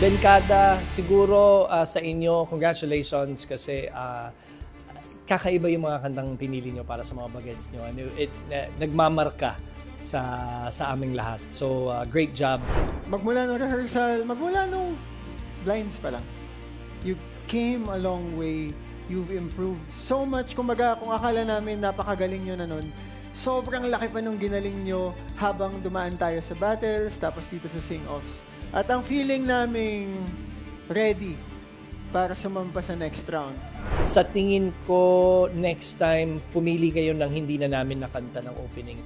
Benkada, siguro sa inyo, congratulations kasi kakaiba yung mga kantang pinili nyo para sa mga bagets nyo. Nagmamarka sa aming lahat. So, great job. Magmula nung rehearsal, magmula nung lines pa lang, you came a long way. You've improved so much. Kumbaga, kung akala namin napakagaling nyo na nun, sobrang laki pa nung ginaling nyo habang dumaan tayo sa battles, tapos dito sa sing-offs. At ang feeling naming ready para sumampa sa next round. Sa tingin ko, next time, pumili kayo ng hindi na namin nakanta ng opening.